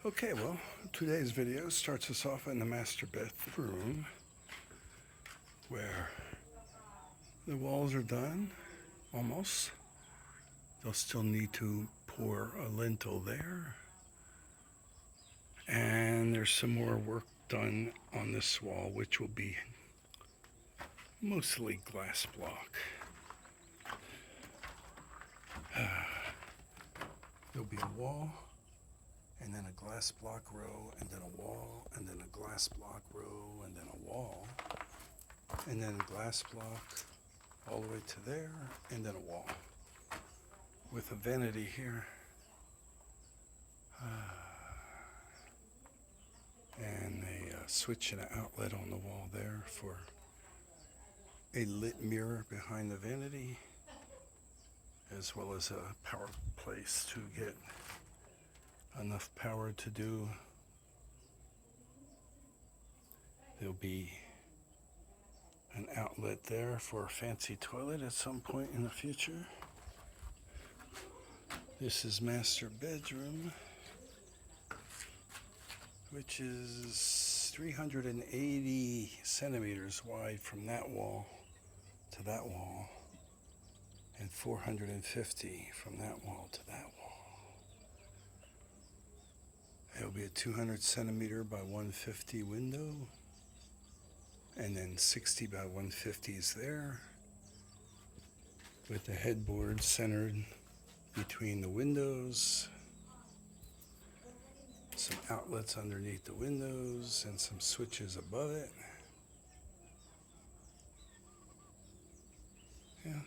Okay, well, today's video starts us off in the master bedroom where the walls are done, almost. They'll still need to pour a lintel there. And there's some more work done on this wall, which will be mostly glass block. There'll be a wall, and then a glass block row, and then a wall, and then a glass block row, and then a wall, and then a glass block all the way to there, and then a wall with a vanity here. And a switch and an outlet on the wall there for a lit mirror behind the vanity, as well as a power place to get enough power to do. There'll be an outlet there for a fancy toilet at some point in the future. This is master bedroom, which is 380 centimeters wide from that wall to that wall, and 450 from that wall to that wall. There'll be a 200 centimeter by 150 window, and then 60 by 150 is there, with the headboard centered between the windows, some outlets underneath the windows, and some switches above it. Yeah.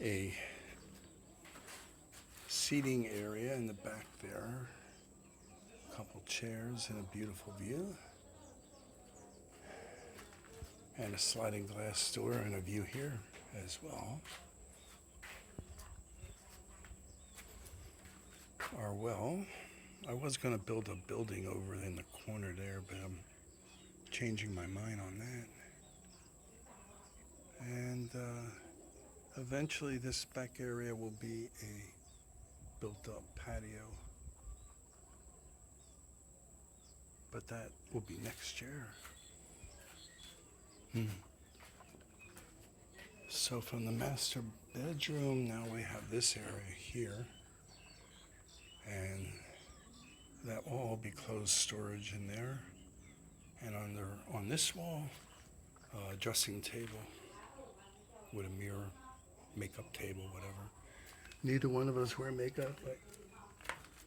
A seating area in the back there, a couple chairs and a beautiful view, and a sliding glass door and a view here as well. Our well, I was going to build a building over in the corner there, but I'm changing my mind on that. And eventually this back area will be a built-up patio, but that will be next year. So from the master bedroom, now we have this area here, and that wall will be closed storage in there. And on this wall, a dressing table with a mirror, makeup table, whatever. Neither one of us wear makeup, but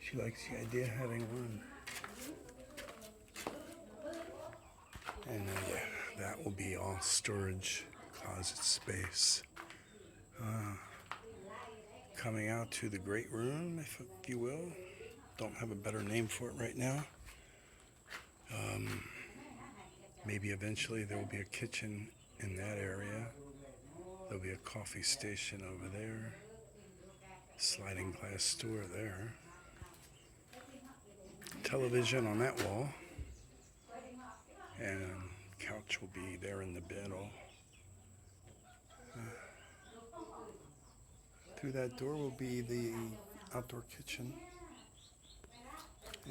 she likes the idea of having one. And that will be all storage, closet space. Coming out to the great room, if you will. Don't have a better name for it right now. Maybe eventually there will be a kitchen in that area. There'll be a coffee station over there. Sliding glass door there. Television on that wall. And couch will be there in the middle. Through that door will be the outdoor kitchen.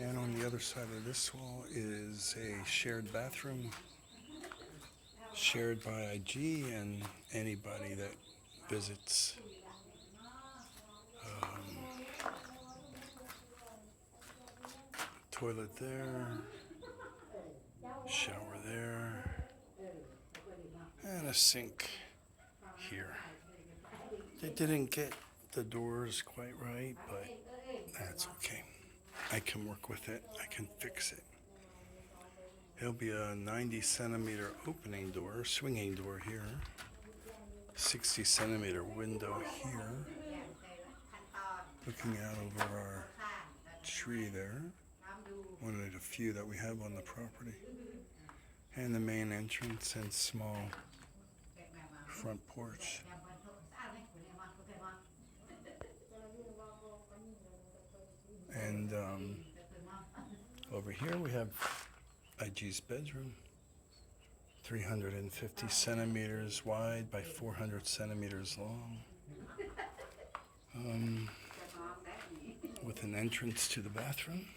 And on the other side of this wall is a shared bathroom, shared by IG and anybody that visits. Toilet there, shower there, and a sink here. They didn't get the doors quite right, but that's okay. I can work with it. I can fix it. There'll be a 90 centimeter opening door, swinging door here. 60 centimeter window here. Looking out over our tree there. One of the few that we have on the property. And the main entrance and small front porch. And over here we have IG's bedroom, 350 centimeters wide by 400 centimeters long. with an entrance to the bathroom.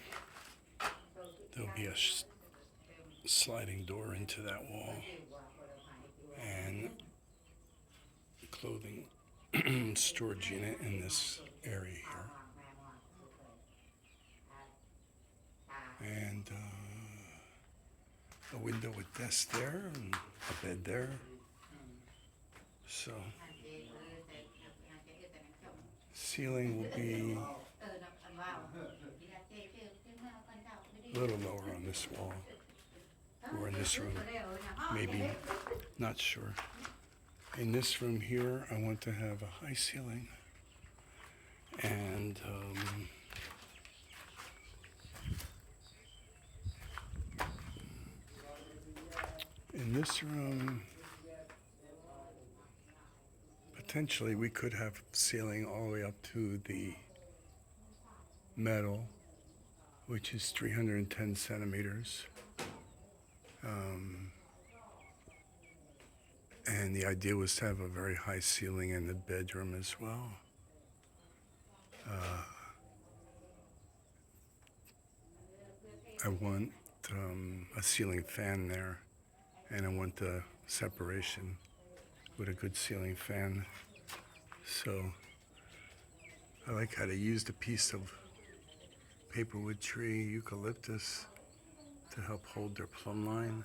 There'll be a sliding door into that wall, and clothing storage unit in this area here. And a window with desk there and a bed there. So ceiling will be a little lower on this wall or in this room, maybe, not sure. In this room here, I want to have a high ceiling, and in this room, potentially we could have ceiling all the way up to the metal, which is 310 centimeters. And the idea was to have a very high ceiling in the bedroom as well. I want a ceiling fan there, and I want the separation with a good ceiling fan. So I like how they used a piece of paperwood tree, eucalyptus, to help hold their plumb line.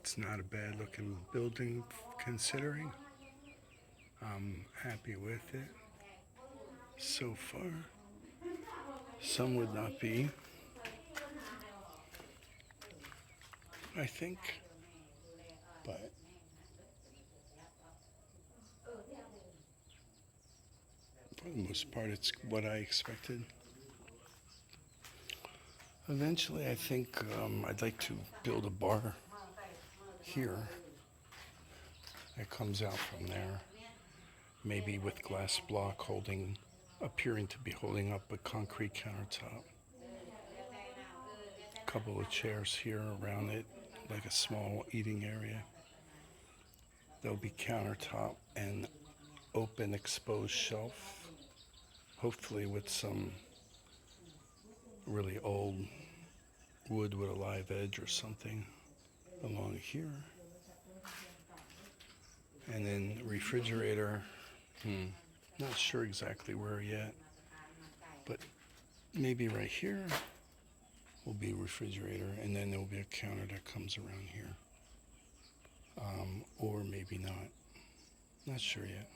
It's not a bad looking building considering. I'm happy with it so far. Some would not be, I think, but for the most part it's what I expected. Eventually I think I'd like to build a bar here that comes out from there, maybe with glass block appearing to be holding up a concrete countertop. A couple of chairs here around it, like a small eating area. There'll be countertop and open exposed shelf, hopefully with some really old wood with a live edge or something along here. And then refrigerator, not sure exactly where yet, but maybe right here will be refrigerator, and then there'll be a counter that comes around here. Or maybe not sure yet.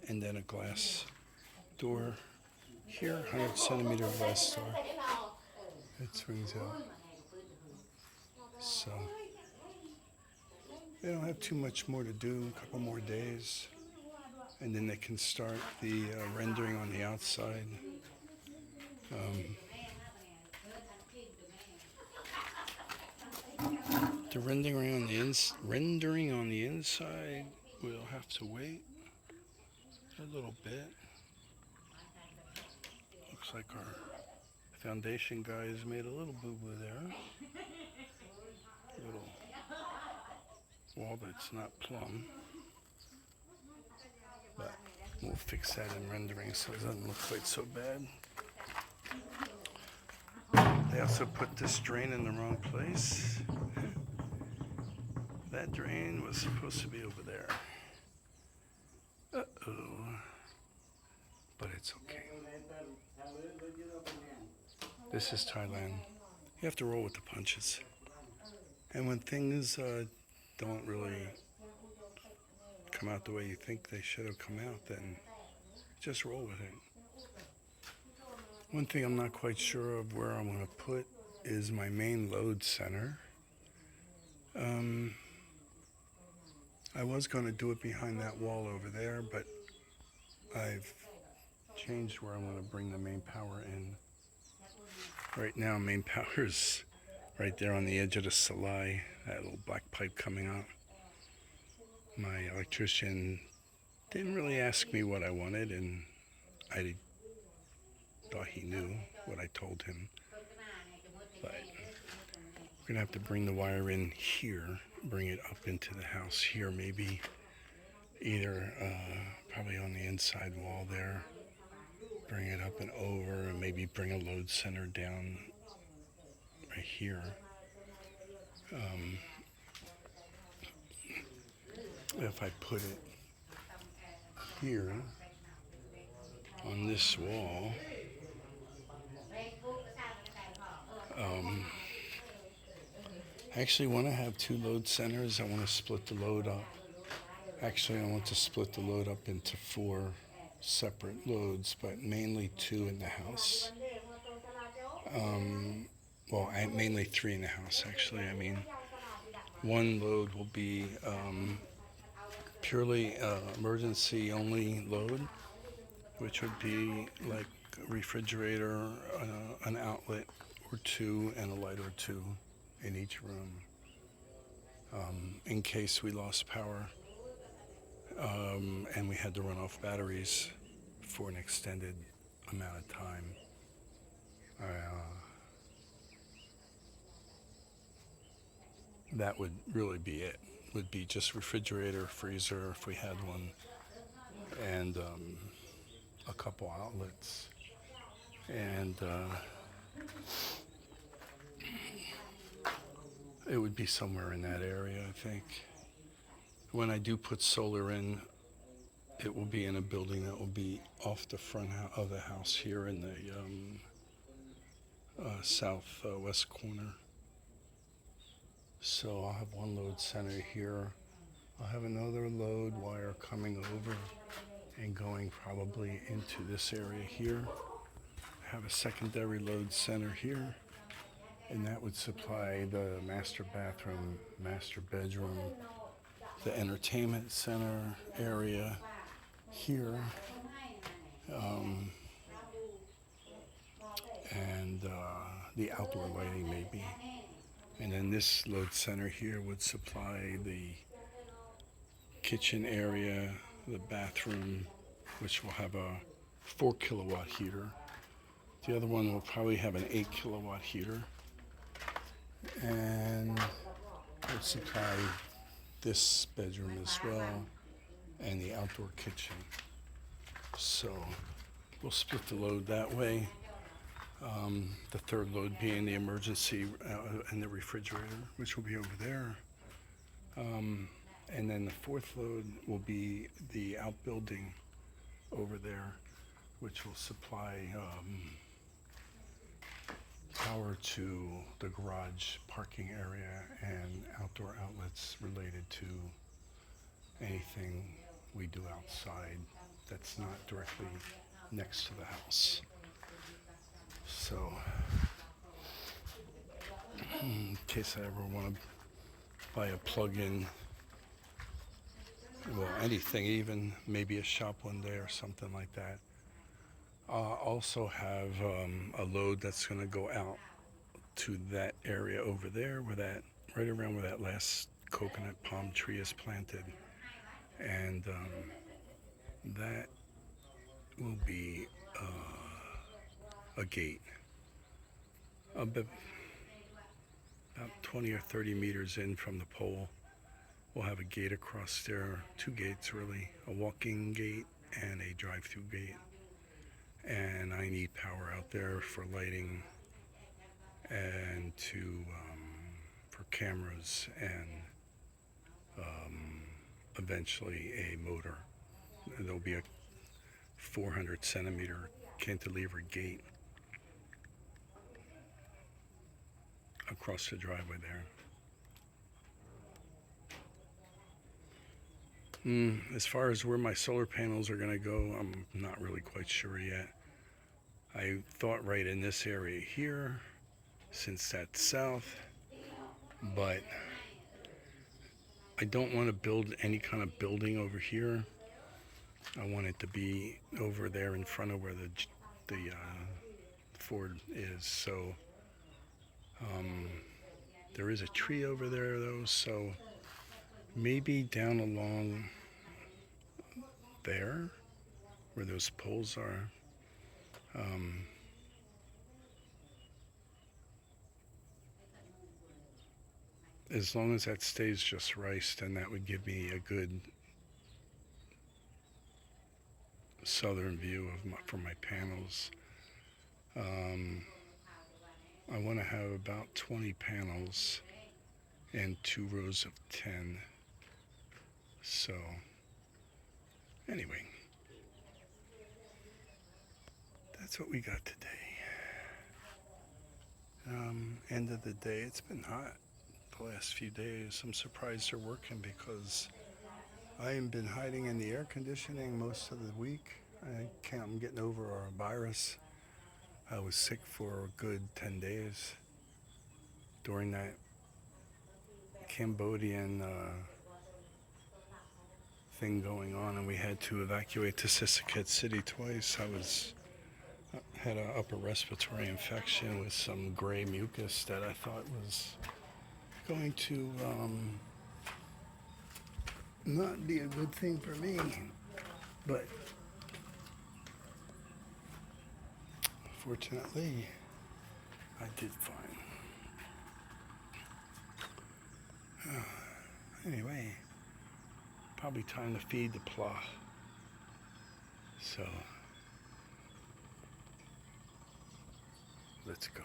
And then a glass door here, 100 centimeter glass door. It swings out. So they don't have too much more to do, a couple more days, and then they can start the rendering on the outside. The rendering on the inside, we'll have to wait a little bit. Looks like our foundation guy has made a little boo-boo there. A little wall that's not plumb. But we'll fix that in rendering so it doesn't look quite so bad. They also put this drain in the wrong place. That drain was supposed to be over there. Uh-oh. But it's okay. This is Thailand. You have to roll with the punches. And when things don't really come out the way you think they should have come out, then just roll with it. One thing I'm not quite sure of where I'm going to put is my main load center. I was going to do it behind that wall over there, but I've changed where I'm going to bring the main power in. Right now, main power's right there on the edge of the Salai, that little black pipe coming out. My electrician didn't really ask me what I wanted, and thought he knew what I told him. But we're gonna have to bring the wire in here, bring it up into the house here, maybe either probably on the inside wall there, bring it up and over, and maybe bring a load center down right here. If I put it here on this wall, I actually want to have two load centers. I want to split the load up. Actually, I want to split the load up into 4 separate loads, but mainly 2 in the house. Well, mainly 3 in the house, actually. I mean, one load will be purely emergency only load, which would be like a refrigerator, an outlet or 2, and a light or 2 in each room, in case we lost power and we had to run off batteries for an extended amount of time. That would really be it. Would be just refrigerator, freezer if we had one, and a couple outlets. And it would be somewhere in that area, I think. When I do put solar in, it will be in a building that will be off the front of the house here in the southwest corner. So I'll have one load center here. I'll have another load wire coming over and going probably into this area here. I have a secondary load center here, and that would supply the master bathroom, master bedroom, the entertainment center area here, and the outdoor lighting maybe. And then this load center here would supply the kitchen area, the bathroom, which will have a 4 kilowatt heater. The other one will probably have an 8 kilowatt heater, and would supply this bedroom as well, and the outdoor kitchen. So we'll split the load that way. The third load being the emergency and the refrigerator, which will be over there. And then the fourth load will be the outbuilding over there, which will supply power to the garage parking area and outdoor outlets related to anything we do outside that's not directly next to the house. So, in case I ever want to buy a plug-in, well, anything, even maybe a shop one day or something like that. I'll also have a load that's going to go out to that area over there, where that, right around where that last coconut palm tree is planted, and that will be a gate. About 20 or 30 meters in from the pole, we'll have a gate across there, 2 gates really, a walk-in gate and a drive-through gate. And I need power out there for lighting and for cameras and eventually a motor. There'll be a 400 centimeter cantilever gate across the driveway there. As far as where my solar panels are going to go, I'm not really quite sure yet. I thought right in this area here, since that's south, but I don't want to build any kind of building over here. I want it to be over there in front of where the Ford is. So there is a tree over there though, so maybe down along there where those poles are, as long as that stays just rice, then that would give me a good southern view of for my panels. I want to have about 20 panels and 2 rows of 10. So anyway, that's what we got today. End of the day, it's been hot the last few days. I'm surprised they're working because I have been hiding in the air conditioning most of the week. I'm getting over a virus. I was sick for a good 10 days during that Cambodian thing going on, and we had to evacuate to Sisaket City twice. Had an upper respiratory infection with some gray mucus that I thought was going to not be a good thing for me, but fortunately I did fine. Anyway, probably time to feed the plow. So let's go.